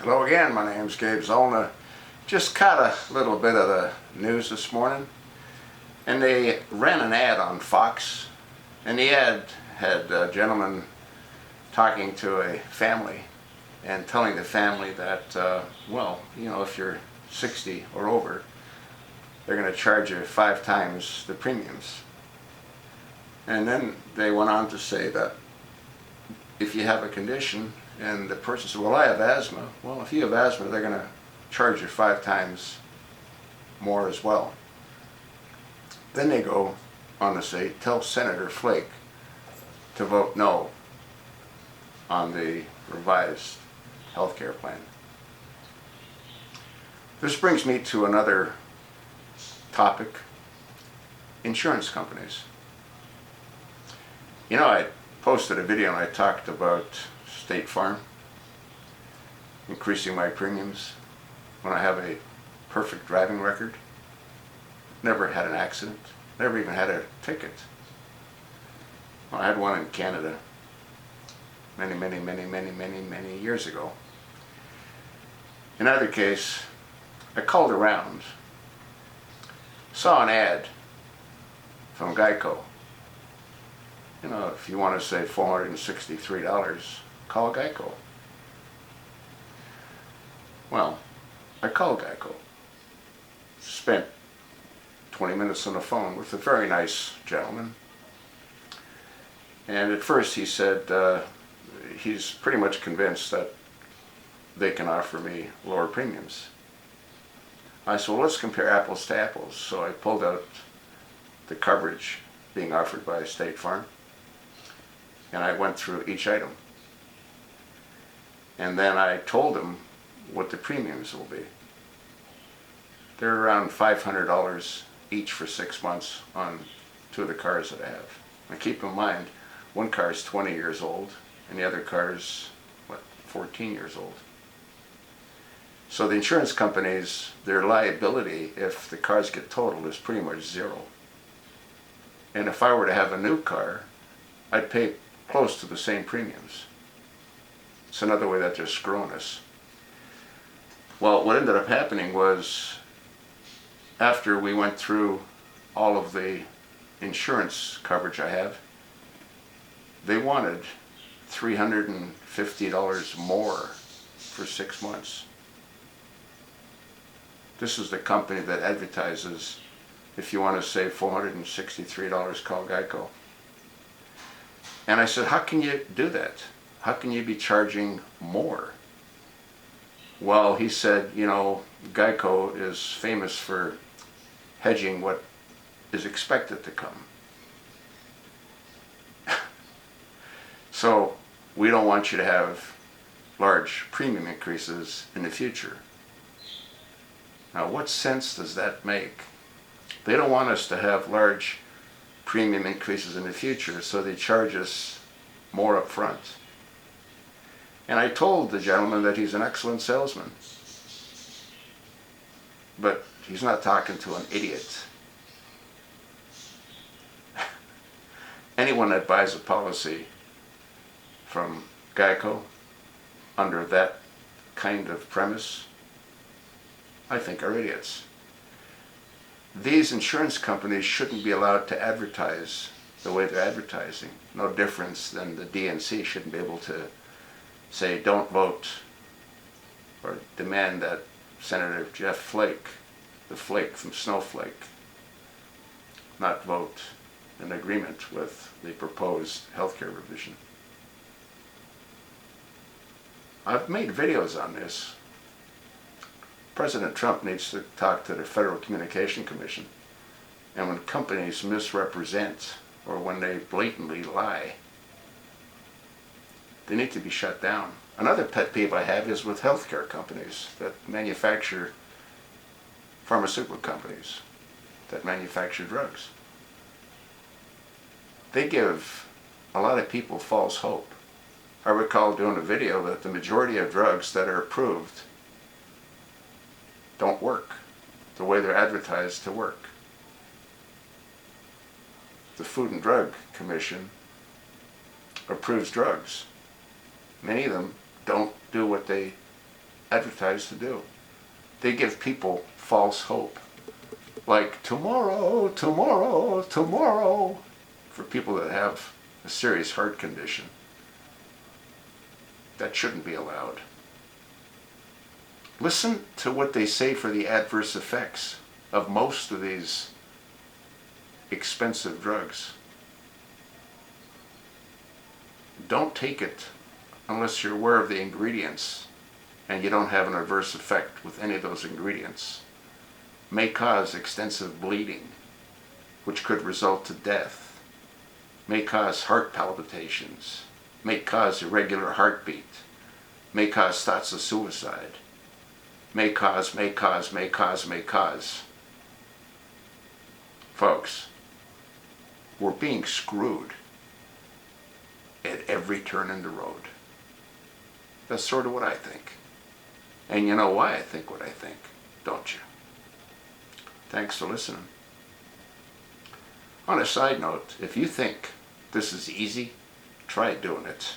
Hello again, my name's Gabe Zollner. Just caught a little bit of the news this morning, and they ran an ad on Fox, and the ad had a gentleman talking to a family and telling the family that, well, you know, if you're 60 or over, they're going to charge you 5 times the premiums. And then they went on to say that if you have a condition, and the person said, well, I have asthma. Well, if you have asthma, they're going to charge you 5 times more as well. Then they go on to say, tell Senator Flake to vote no on the revised health care plan. This brings me to another topic: insurance companies. You know, I posted a video and I talked about State Farm increasing my premiums when I have a perfect driving record, never had an accident, never even had a ticket. Well, I had one in Canada many years ago. In either case, I called around, saw an ad from Geico. You know, if you want to save $463, call Geico. Well, I called Geico, spent 20 minutes on the phone with a very nice gentleman, and at first he said he's pretty much convinced that they can offer me lower premiums. I said, well, let's compare apples to apples. So I pulled out the coverage being offered by State Farm, and I went through each item. And then I told him what the premiums will be. They're around $500 each for 6 months on 2 of the cars that I have. Now keep in mind, one car is 20 years old, and the other car is, 14 years old. So the insurance companies, their liability if the cars get totaled is pretty much zero. And if I were to have a new car, I'd pay close to the same premiums. It's another way that they're screwing us. Well, what ended up happening was, after we went through all of the insurance coverage I have, they wanted $350 more for 6 months. This is the company that advertises, if you want to save $463, call Geico. And I said, how can you do that? How can you be charging more? Well, he said, you know, Geico is famous for hedging what is expected to come. So we don't want you to have large premium increases in the future. Now, what sense does that make? They don't want us to have large premium increases in the future, so they charge us more up front. And I told the gentleman that he's an excellent salesman, but he's not talking to an idiot. Anyone that buys a policy from Geico under that kind of premise, I think, are idiots. These insurance companies shouldn't be allowed to advertise the way they're advertising. No difference than the DNC shouldn't be able to say, don't vote, or demand that Senator Jeff Flake, the Flake from Snowflake, not vote in agreement with the proposed healthcare revision. I've made videos on this. President Trump needs to talk to the Federal Communication Commission. And when companies misrepresent or when they blatantly lie, they need to be shut down. Another pet peeve I have is with healthcare companies that manufacture, pharmaceutical companies that manufacture drugs. They give a lot of people false hope. I recall doing a video that the majority of drugs that are approved don't work the way they're advertised to work. The Food and Drug Commission approves drugs. Many of them don't do what they advertise to do. They give people false hope. Like tomorrow, tomorrow, tomorrow, for people that have a serious heart condition. That shouldn't be allowed. Listen to what they say for the adverse effects of most of these expensive drugs. Don't take it unless you're aware of the ingredients and you don't have an adverse effect with any of those ingredients. May cause extensive bleeding, which could result to death. May cause heart palpitations. May cause irregular heartbeat. May cause thoughts of suicide. May cause. Folks, we're being screwed at every turn in the road. That's sort of what I think. And you know why I think what I think, don't you? Thanks for listening. On a side note, if you think this is easy, try doing it.